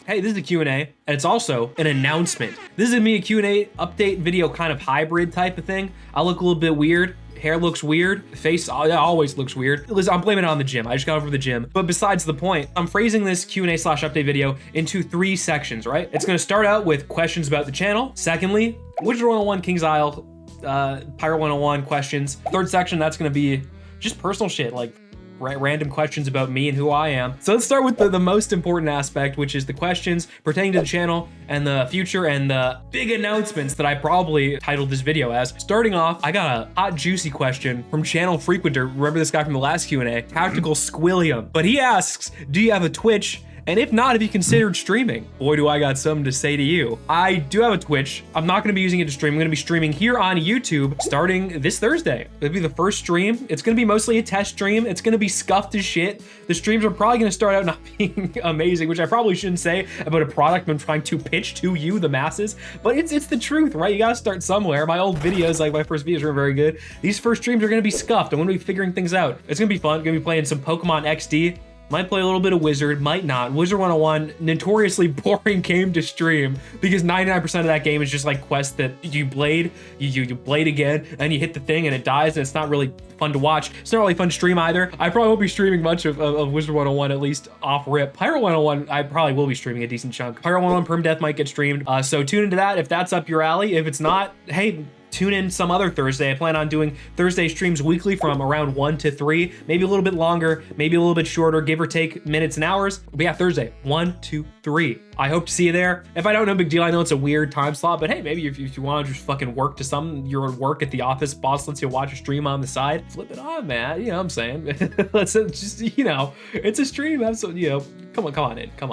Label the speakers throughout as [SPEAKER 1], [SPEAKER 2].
[SPEAKER 1] Hey, this is a Q&A, and it's also an announcement. This is gonna be a Q&A update video kind of hybrid type of thing. I look a little bit weird. Hair looks weird. Face always looks weird. Listen, I'm blaming it on the gym. I just got over the gym. But besides the point, I'm phrasing this Q&A/update video into 3 sections, right? It's gonna start out with questions about the channel. Secondly, Wizard 101, King's Isle, Pirate 101 questions. Third section, that's gonna be just personal shit, like random questions about me and who I am. So let's start with the most important aspect, which is the questions pertaining to the channel and the future and the big announcements that I probably titled this video as. Starting off, I got a hot juicy question from channel frequenter. Remember this guy from the last Q&A, Tactical Squilliam. But he asks, do you have a Twitch? And if not, have you considered streaming? Boy, do I got something to say to you. I do have a Twitch. I'm not gonna be using it to stream. I'm gonna be streaming here on YouTube starting this Thursday. It'll be the first stream. It's gonna be mostly a test stream. It's gonna be scuffed as shit. The streams are probably gonna start out not being amazing, which I probably shouldn't say about a product I'm trying to pitch to you, the masses, but it's the truth, right? You gotta start somewhere. My old videos, like my first videos, weren't very good. These first streams are gonna be scuffed. I'm gonna be figuring things out. It's gonna be fun. I'm gonna be playing some Pokemon XD. Might play a little bit of Wizard, might not. Wizard 101, notoriously boring game to stream because 99% of that game is just like quests that you blade, you blade again, and you hit the thing and it dies, and it's not really fun to watch. It's not really fun to stream either. I probably won't be streaming much of Wizard 101, at least off rip. Pirate 101, I probably will be streaming a decent chunk. Pirate 101 Permadeath might get streamed, so tune into that if that's up your alley. If it's not, hey, tune in some other Thursday. I plan on doing Thursday streams weekly from around 1 to 3, maybe a little bit longer, maybe a little bit shorter, give or take minutes and hours. But yeah, Thursday, 1 to 3. I hope to see you there. If I don't, no big deal. I know it's a weird time slot, but hey, maybe if you want to just fucking work to something, you're at work at the office, boss lets you watch a stream on the side, flip it on, man. You know what I'm saying? Let's just, you know, it's a stream. That's, you know, come on in, come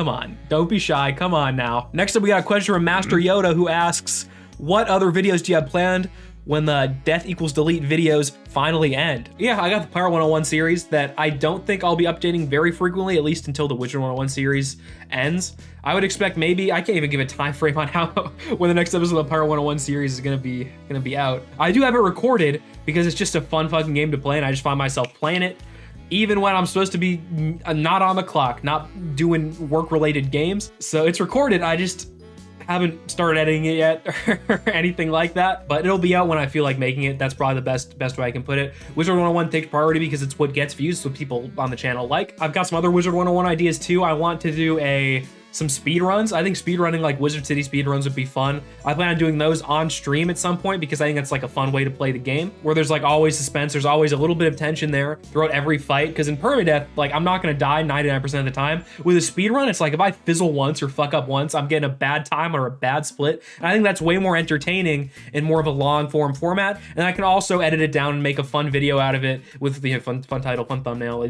[SPEAKER 1] on. Don't be shy, come on now. Next up, we got a question from Master Yoda who asks, what other videos do you have planned when the death equals delete videos finally end? Yeah, I got the Pirate 101 series that I don't think I'll be updating very frequently, at least until the Wizard 101 series ends. I would expect maybe, I can't even give a time frame on how when the next episode of the Pirate 101 series is gonna be out. I do have it recorded because it's just a fun fucking game to play, and I just find myself playing it even when I'm supposed to be not on the clock, not doing work-related games. So it's recorded, I just haven't started editing it yet or anything like that, but it'll be out when I feel like making it. That's probably the best way I can put it. Wizard 101 takes priority because it's what gets views, so people on the channel like. I've got some other Wizard 101 ideas too. I want to do some speed runs. I think speed running like Wizard City speed runs would be fun. I plan on doing those on stream at some point because I think that's like a fun way to play the game where there's like always suspense. There's always a little bit of tension there throughout every fight. Because in permadeath, like I'm not gonna die 99% of the time. With a speed run, it's like if I fizzle once or fuck up once, I'm getting a bad time or a bad split. And I think that's way more entertaining in more of a long form format. And I can also edit it down and make a fun video out of it with the fun title, fun thumbnail,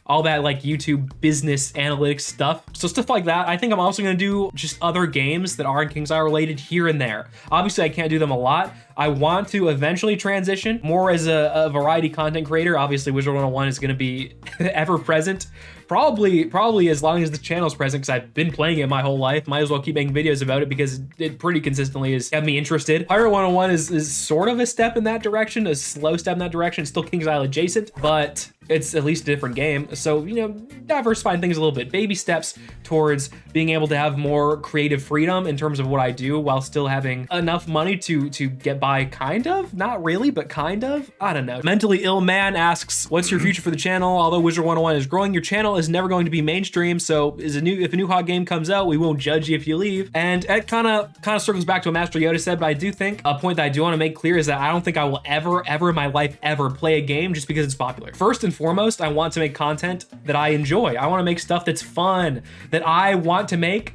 [SPEAKER 1] all that like YouTube business analytics stuff. So stuff like that. I think I'm also going to do just other games that aren't King's Isle related here and there. Obviously, I can't do them a lot. I want to eventually transition more as a variety content creator. Obviously, Wizard 101 is going to be ever present. Probably as long as the channel's present, because I've been playing it my whole life. Might as well keep making videos about it because it pretty consistently has got me interested. Pirate 101 is sort of a step in that direction, a slow step in that direction. It's still King's Isle adjacent, but it's at least a different game. So, you know, diversifying things a little bit. Baby steps towards being able to have more creative freedom in terms of what I do while still having enough money to get by, kind of. Not really, but kind of. I don't know. Mentally Ill Man asks, what's your future for the channel? Although Wizard 101 is growing, your channel is never going to be mainstream. So if a new hot game comes out, we won't judge you if you leave. And it kind of circles back to what Master Yoda said, but I do think a point that I do want to make clear is that I don't think I will ever in my life ever play a game just because it's popular. First and foremost, I want to make content that I enjoy. I want to make stuff that's fun, that I want to make.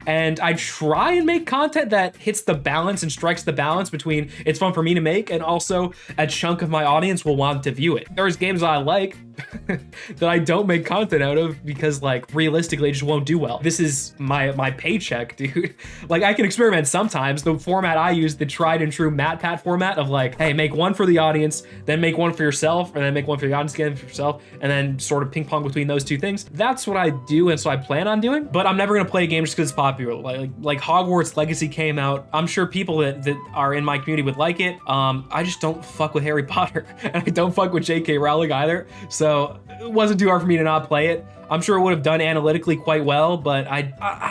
[SPEAKER 1] And I try and make content that hits the balance and strikes the balance between it's fun for me to make and also a chunk of my audience will want to view it. There's games that I like that I don't make content out of because like realistically it just won't do well. This is my paycheck, dude. Like I can experiment sometimes. The format I use, the tried and true MatPat format of like, hey, make one for the audience, then make one for yourself, and then make one for the audience again for yourself, and then sort of ping pong between those two things. That's what I do and so I plan on doing, but I'm never gonna play a game just because it's popular. Like Hogwarts Legacy came out. I'm sure people that are in my community would like it. I just don't fuck with Harry Potter and I don't fuck with J.K. Rowling either. So it wasn't too hard for me to not play it. I'm sure it would have done analytically quite well, but I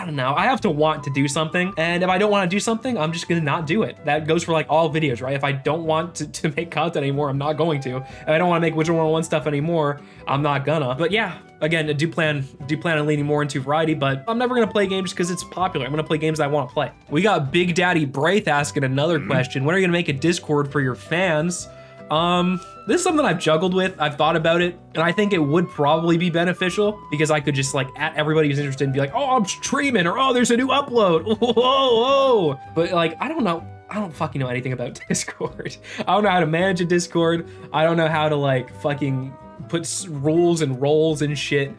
[SPEAKER 1] don't know. I have to want to do something. And if I don't want to do something, I'm just gonna not do it. That goes for like all videos, right? If I don't want to make content anymore, I'm not going to. If I don't want to make Wizard 101 stuff anymore, I'm not gonna. But yeah, again, I do plan on leaning more into variety, but I'm never gonna play games because it's popular. I'm gonna play games I want to play. We got Big Daddy Braith asking another question. When are you gonna make a Discord for your fans? This is something I've juggled with. I've thought about it, and I think it would probably be beneficial because I could just like at everybody who's interested and be like, oh, I'm streaming, or oh, there's a new upload. Whoa. But like, I don't know. I don't fucking know anything about Discord. I don't know how to manage a Discord. I don't know how to like fucking put rules and roles and shit.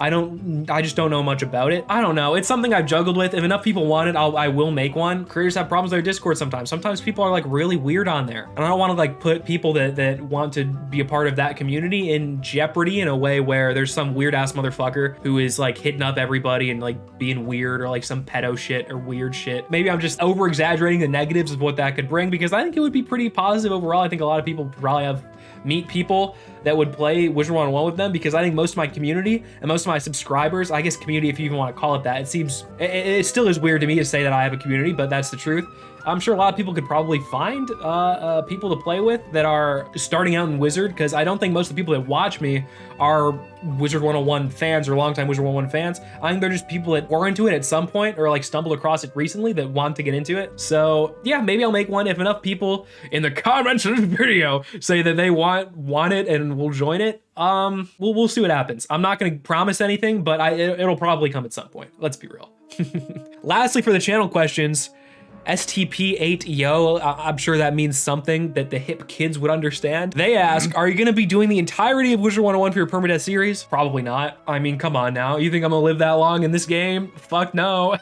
[SPEAKER 1] I just don't know much about it. I don't know. It's something I've juggled with. If enough people want it, I will make one. Creators have problems with their Discord sometimes. Sometimes people are like really weird on there. And I don't want to like put people that want to be a part of that community in jeopardy in a way where there's some weird ass motherfucker who is like hitting up everybody and like being weird or like some pedo shit or weird shit. Maybe I'm just over exaggerating the negatives of what that could bring because I think it would be pretty positive overall. I think a lot of people probably meet people that would play Wizard 101 with them because I think most of my community and most of my subscribers, I guess community if you even want to call it that, it still is weird to me to say that I have a community, but that's the truth. I'm sure a lot of people could probably find people to play with that are starting out in Wizard because I don't think most of the people that watch me are Wizard 101 fans or longtime Wizard 101 fans. I think they're just people that were into it at some point or like stumbled across it recently that want to get into it. So yeah, maybe I'll make one if enough people in the comments of this video say that they want it and will join it. We'll see what happens. I'm not going to promise anything, but it'll probably come at some point. Let's be real. Lastly, for the channel questions, STP8Yo, I'm sure that means something that the hip kids would understand. They ask, are you gonna be doing the entirety of Wizard 101 for your permadeath series? Probably not. I mean, come on now. You think I'm gonna live that long in this game? Fuck no.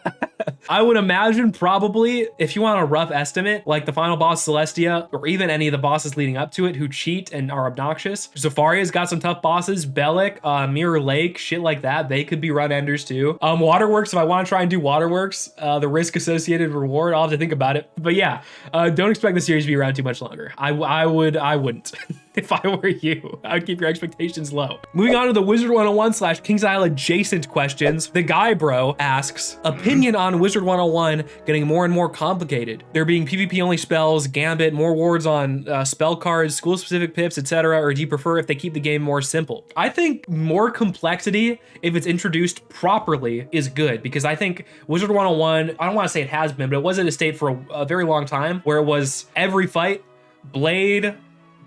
[SPEAKER 1] I would imagine probably, if you want a rough estimate, like the final boss Celestia, or even any of the bosses leading up to it who cheat and are obnoxious. Zafaria's got some tough bosses, Bellic, Mirror Lake, shit like that. They could be run enders too. Waterworks, if I want to try and do Waterworks, the risk associated reward, I'll have to think about it. But yeah, don't expect the series to be around too much longer. I wouldn't. If I were you, I would keep your expectations low. Moving on to the Wizard 101 / King's Isle adjacent questions. The guy bro asks, opinion on Wizard 101 getting more and more complicated. There being PvP only spells, gambit, more wards on spell cards, school specific pips, etc. Or do you prefer if they keep the game more simple? I think more complexity, if it's introduced properly, is good because I think Wizard 101, I don't want to say it has been, but it was at a state for a very long time where it was every fight, blade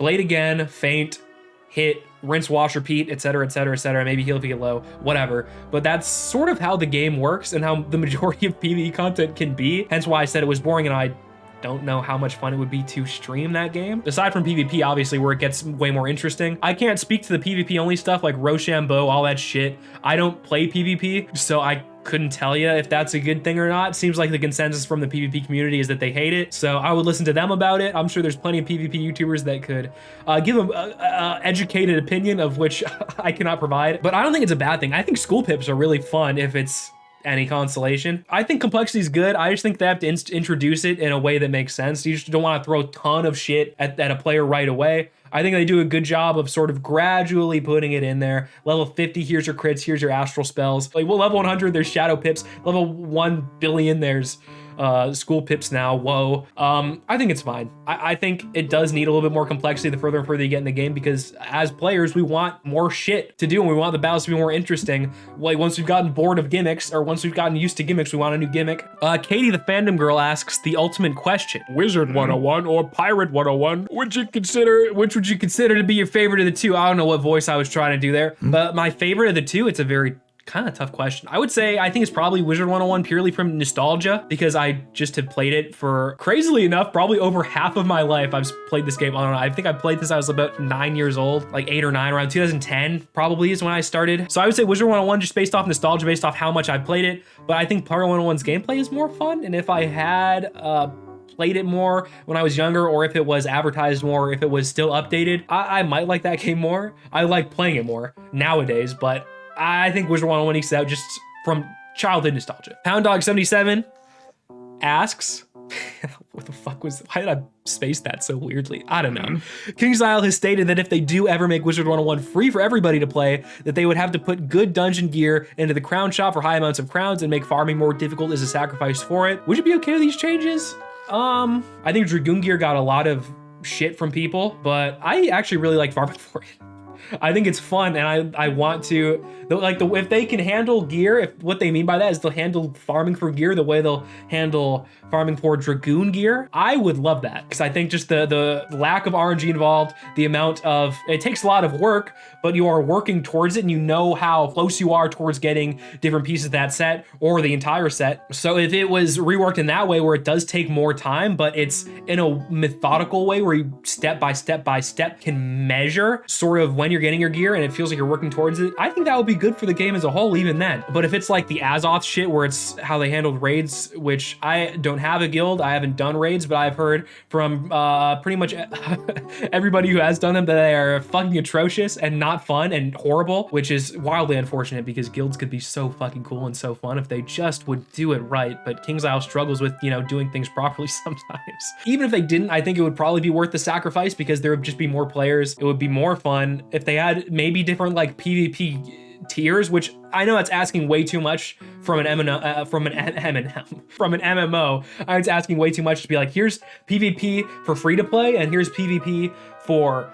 [SPEAKER 1] again, feint, hit, rinse, wash, repeat, etc., etc., etc. Maybe heal if you get low, whatever. But that's sort of how the game works and how the majority of PvE content can be. Hence why I said it was boring and I don't know how much fun it would be to stream that game. Aside from PvP, obviously, where it gets way more interesting. I can't speak to the PvP only stuff like Rochambeau, all that shit. I don't play PvP, so I couldn't tell you if that's a good thing or not. Seems like the consensus from the PvP community is that they hate it, so I would listen to them about it. I'm sure there's plenty of PvP YouTubers that could give an educated opinion, of which I cannot provide, but I don't think it's a bad thing. I think school pips are really fun if it's any consolation. I think complexity is good. I just think they have to introduce it in a way that makes sense. You just don't want to throw a ton of shit at a player right away. I think they do a good job of sort of gradually putting it in there. Level 50, here's your crits, here's your astral spells. Like, well, level 100, there's shadow pips. Level 1 billion, there's school pips now. Whoa. I think it's fine. I think it does need a little bit more complexity the further and further you get in the game, because as players, we want more shit to do and we want the battles to be more interesting. Like, once we've gotten bored of gimmicks, or once we've gotten used to gimmicks, we want a new gimmick. Katie, the fandom girl, asks the ultimate question. Wizard 101 or Pirate 101? Which would you consider to be your favorite of the two? I don't know what voice I was trying to do there, but my favorite of the two, it's a very kind of tough question. I would say I think it's probably Wizard 101 purely from nostalgia, because I just have played it for, crazily enough, probably over half of my life. I've played this game. I don't know. I think I played this I was about 9 years old, like 8 or 9, around 2010 probably is when I started. So I would say Wizard 101 just based off nostalgia, based off how much I played it. But I think Pirate 101's gameplay is more fun. And if I had played it more when I was younger, or if it was advertised more, or if it was still updated, I might like that game more. I like playing it more nowadays, but I think Wizard 101 ekes out just from childhood nostalgia. Pound Dog 77 asks, What the fuck was, why did I space that so weirdly? I don't know. KingsIsle has stated that if they do ever make Wizard 101 free for everybody to play, that they would have to put good dungeon gear into the crown shop for high amounts of crowns and make farming more difficult as a sacrifice for it. Would you be okay with these changes? I think Dragoon gear got a lot of shit from people, but I actually really like farming for it. I think it's fun, and I want to, if they can handle gear, if what they mean by that is they'll handle farming for gear the way they'll handle farming for Dragoon gear, I would love that. Because I think just the lack of RNG involved, the amount of, it takes a lot of work, but you are working towards it and you know how close you are towards getting different pieces of that set or the entire set. So if it was reworked in that way where it does take more time, but it's in a methodical way where you step by step can measure sort of when you're getting your gear and it feels like you're working towards it, I think that would be good for the game as a whole even then. But if it's like the Azoth shit where it's how they handled raids, which I don't have a guild, I haven't done raids, but I've heard from pretty much everybody who has done them that they are fucking atrocious and not fun and horrible, which is wildly unfortunate because guilds could be so fucking cool and so fun if they just would do it right. But KingsIsle struggles with, you know, doing things properly sometimes. Even if they didn't, I think it would probably be worth the sacrifice because there would just be more players. It would be more fun if they had maybe different like PvP tiers, which I know that's asking way too much from an MMO. It's asking way too much to be like, here's PvP for free to play and here's PvP for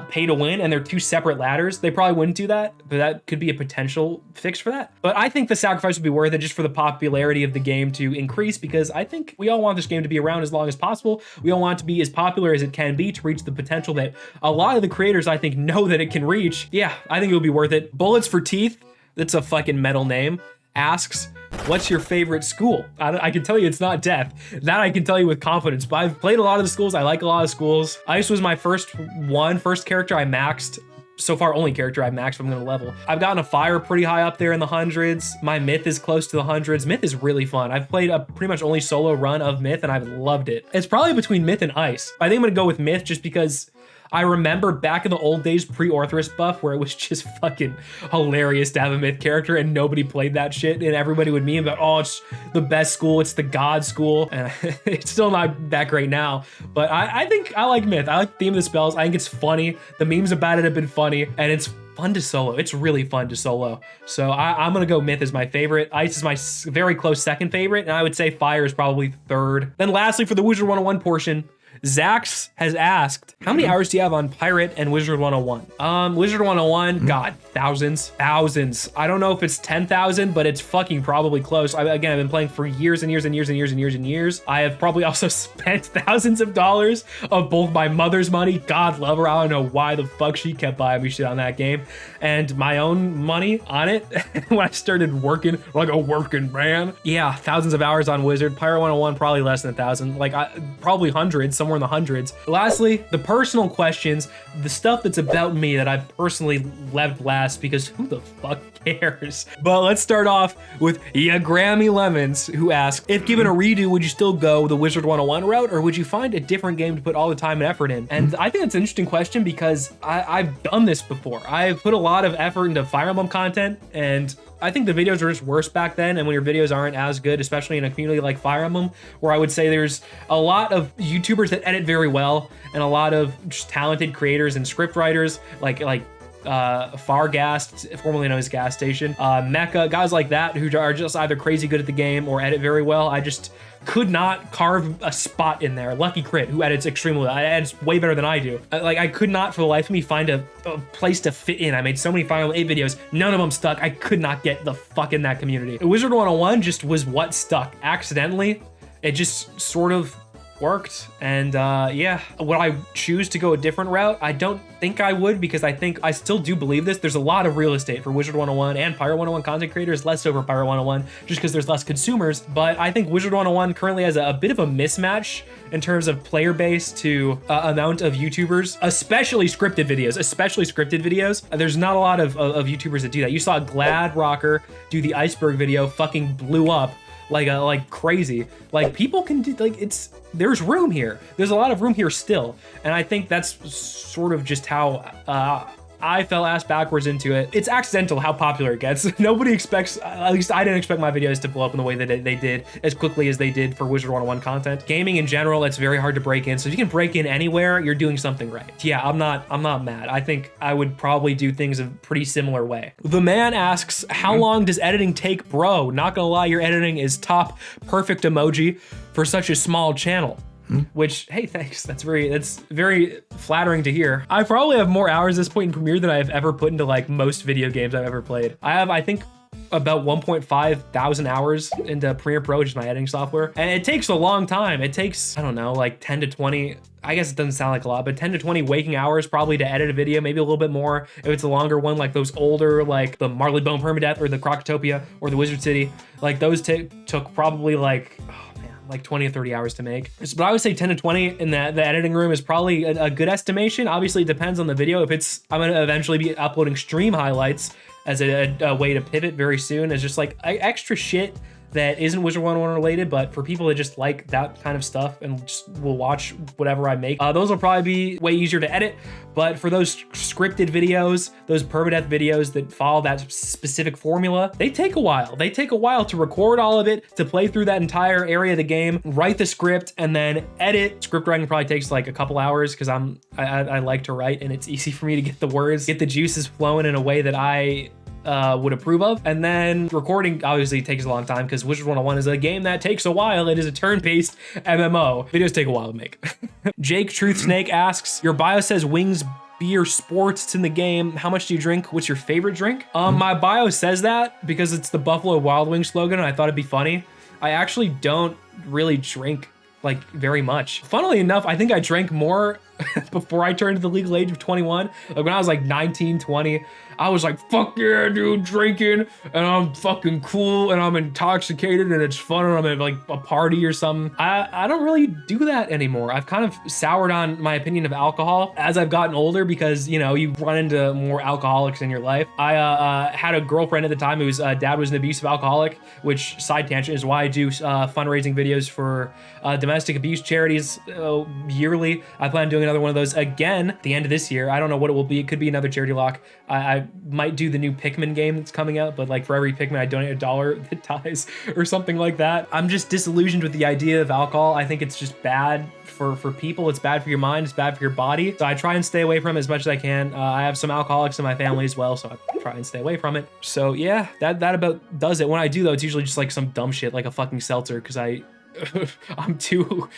[SPEAKER 1] pay to win, and they're two separate ladders. They probably wouldn't do that, but that could be a potential fix for that. But I think the sacrifice would be worth it just for the popularity of the game to increase, because I think we all want this game to be around as long as possible. We all want it to be as popular as it can be to reach the potential that a lot of the creators I think know that it can reach. Yeah, I think it would be worth it. Bullets for Teeth, that's a fucking metal name, asks, what's your favorite school? I can tell you it's not death. That I can tell you with confidence, but I've played a lot of the schools. I like a lot of schools. Ice was my first character I maxed. So far, only character I've maxed, I'm gonna level. I've gotten a fire pretty high up there in the hundreds. My myth is close to the hundreds. Myth is really fun. I've played a pretty much only solo run of myth and I've loved it. It's probably between myth and ice. I think I'm gonna go with myth just because I remember back in the old days pre-Orthrus buff where it was just fucking hilarious to have a myth character and nobody played that shit and everybody would meme about, oh, it's the best school, it's the god school. And it's still not that great now, but I think I like myth. I like the theme of the spells. I think it's funny. The memes about it have been funny and it's fun to solo. It's really fun to solo. So I'm gonna go myth as my favorite. Ice is my very close second favorite, and I would say fire is probably third. Then lastly, for the Wizard 101 portion, Zax has asked, how many hours do you have on Pirate and Wizard 101? Wizard 101, God, thousands. I don't know if it's 10,000, but it's fucking probably close. Again, I've been playing for years and years and years and years and years and years. I have probably also spent thousands of dollars of both my mother's money, God love her, I don't know why the fuck she kept buying me shit on that game, and my own money on it when I started working like a working man. Yeah, thousands of hours on Wizard. Pirate 101, probably less than 1,000. Like, probably hundreds, somewhere in the hundreds. Lastly, the personal questions, the stuff that's about me that I personally left last because who the fuck cares? But let's start off with Grammy Lemons, who asks, if given a redo, would you still go the Wizard 101 route, or would you find a different game to put all the time and effort in? And I think that's an interesting question because I've done this before. I've put a lot of effort into Fire Emblem content, and I think the videos were just worse back then, and when your videos aren't as good, especially in a community like Fire Emblem, where I would say there's a lot of YouTubers that edit very well, and a lot of just talented creators and script writers, like Fargast, formerly known as Gas Station, Mecha, guys like that who are just either crazy good at the game or edit very well. I just could not carve a spot in there. Lucky Crit, who edits extremely well, edits way better than I do. Like, I could not for the life of me find a place to fit in. I made so many Fire Emblem 8 videos, none of them stuck. I could not get the fuck in that community. Wizard 101 just was what stuck. Accidentally, it just sort of worked, and yeah. Would I choose to go a different route? I don't think I would, because I still do believe this. There's a lot of real estate for Wizard 101 and Pirate 101 content creators, less so for Pirate 101, just because there's less consumers. But I think Wizard 101 currently has a bit of a mismatch in terms of player base to amount of YouTubers, especially scripted videos. There's not a lot of YouTubers that do that. You saw Glad Rocker do the iceberg video, fucking blew up like crazy. Like, people can do, like, there's room here. There's a lot of room here still. And I think that's sort of just how I fell ass backwards into it. It's accidental how popular it gets. Nobody expects, at least I didn't expect my videos to blow up in the way that they did, as quickly as they did for Wizard 101 content. Gaming in general, it's very hard to break in. So if you can break in anywhere, you're doing something right. Yeah, I'm not mad. I think I would probably do things a pretty similar way. The man asks, how long does editing take, bro? Not gonna lie, your editing is top perfect emoji for such a small channel. Which, hey, thanks. That's very flattering to hear. I probably have more hours at this point in Premiere than I've ever put into like most video games I've ever played. I have, I think, about 1.5 thousand hours into Premiere Pro, which is my editing software. And it takes a long time. It takes, I don't know, like 10 to 20, I guess it doesn't sound like a lot, but 10 to 20 waking hours probably to edit a video, maybe a little bit more. If it's a longer one, like those older, like the Marley Bone Permadeath or the Crocotopia or the Wizard City, like those took probably like, like 20 or 30 hours to make. But I would say 10 to 20 in the editing room is probably a good estimation. Obviously it depends on the video. If it's, I'm gonna eventually be uploading stream highlights as a way to pivot very soon, as just like extra shit that isn't Wizard 101 related, but for people that just like that kind of stuff and just will watch whatever I make, those will probably be way easier to edit. But for those scripted videos, those permadeath videos that follow that specific formula, they take a while. They take a while to record all of it, to play through that entire area of the game, write the script, and then edit. Script writing probably takes like a couple hours because I like to write, and it's easy for me to get the words, get the juices flowing in a way that I would approve of. And then recording obviously takes a long time because Wizard 101 is a game that takes a while. It is a turn-based MMO. Videos take a while to make. Jake Truth Snake asks, your bio says wings, beer, sports, it's in the game. How much do you drink? What's your favorite drink? My bio says that because it's the Buffalo Wild Wings slogan and I thought it'd be funny. I actually don't really drink like very much. Funnily enough, I think I drank more before I turned to the legal age of 21. Like when I was like 19, 20, I was like, fuck yeah, dude, drinking, and I'm fucking cool, and I'm intoxicated, and it's fun, and I'm at like a party or something. I don't really do that anymore. I've kind of soured on my opinion of alcohol as I've gotten older because, you know, you run into more alcoholics in your life. I had a girlfriend at the time whose dad was an abusive alcoholic, which, side tangent, is why I do fundraising videos for domestic abuse charities yearly. I plan on doing another one of those again at the end of this year. I don't know what it will be. It could be another charity lock. I might do the new Pikmin game that's coming out, but like for every Pikmin, I donate $1 that dies or something like that. I'm just disillusioned with the idea of alcohol. I think it's just bad for people. It's bad for your mind. It's bad for your body. So I try and stay away from it as much as I can. I have some alcoholics in my family as well, so I try and stay away from it. So yeah, that about does it. When I do though, it's usually just like some dumb shit like a fucking seltzer because I'm too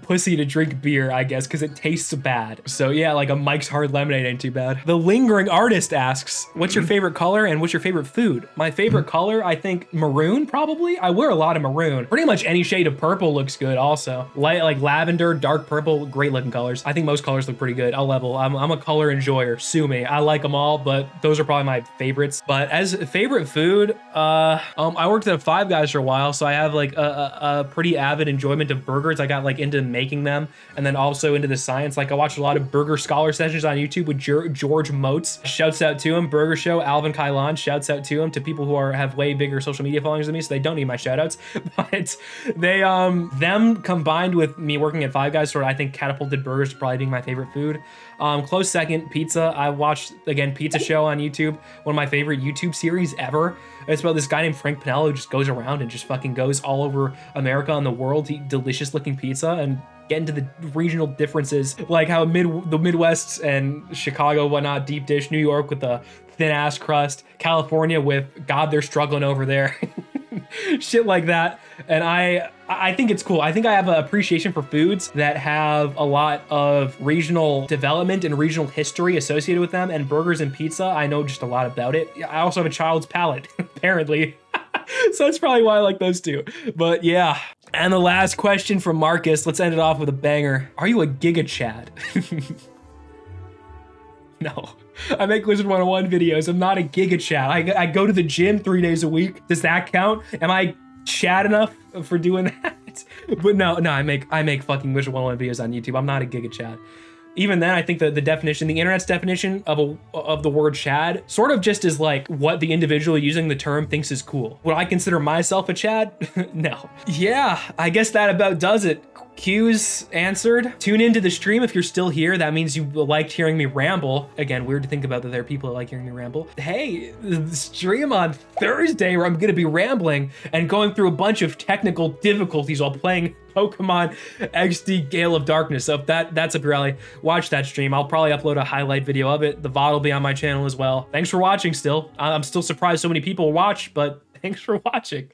[SPEAKER 1] pussy to drink beer, I guess, because it tastes bad. So yeah, like a Mike's Hard Lemonade ain't too bad. The Lingering Artist asks, what's your favorite color and what's your favorite food? My favorite color, I think maroon, probably. I wear a lot of maroon. Pretty much any shade of purple looks good also. Light, like lavender, dark purple, great looking colors. I think most colors look pretty good. I'll level. I'm a color enjoyer. Sue me. I like them all, but those are probably my favorites. But as favorite food, I worked at a Five Guys for a while, so I have like a pretty avid enjoyment of burgers. I got like into making them and then also into the science. Like I watched a lot of burger scholar sessions on YouTube with George Motes. Shouts out to him. Burger Show, Alvin Kailan, shouts out to him. To people who have way bigger social media followings than me, so they don't need my shout outs. But they them combined with me working at Five Guys sort of, I think, catapulted burgers to probably being my favorite food. Close second, pizza. I watched, again, Pizza Show on YouTube, one of my favorite YouTube series ever. It's about this guy named Frank Pinello who just goes around and just fucking goes all over America and the world to eat delicious looking pizza and get into the regional differences, like how the Midwest and Chicago, whatnot, deep dish, New York with the thin ass crust, California with, God, they're struggling over there. Shit like that. And I think it's cool. I think I have an appreciation for foods that have a lot of regional development and regional history associated with them, and burgers and pizza, I know just a lot about it. I also have a child's palate, apparently. So that's probably why I like those two. But yeah. And the last question from Marcus, let's end it off with a banger. Are you a Giga Chad? No. I make Wizard 101 videos. I'm not a Giga Chad. I go to the gym 3 days a week. Does that count? Am I Chad enough for doing that? But no, I make fucking Wizard 101 videos on YouTube. I'm not a Giga Chad. Even then, I think the definition, the internet's definition of the word Chad sort of just is like what the individual using the term thinks is cool. Would I consider myself a Chad? No. Yeah, I guess that about does it. Q's answered. Tune into the stream if you're still here. That means you liked hearing me ramble. Again, weird to think about that there are people that like hearing me ramble. Hey, the stream on Thursday where I'm gonna be rambling and going through a bunch of technical difficulties while playing Pokemon XD Gale of Darkness. So if that's up your alley, watch that stream. I'll probably upload a highlight video of it. The VOD will be on my channel as well. Thanks for watching still. I'm still surprised so many people watch, but thanks for watching.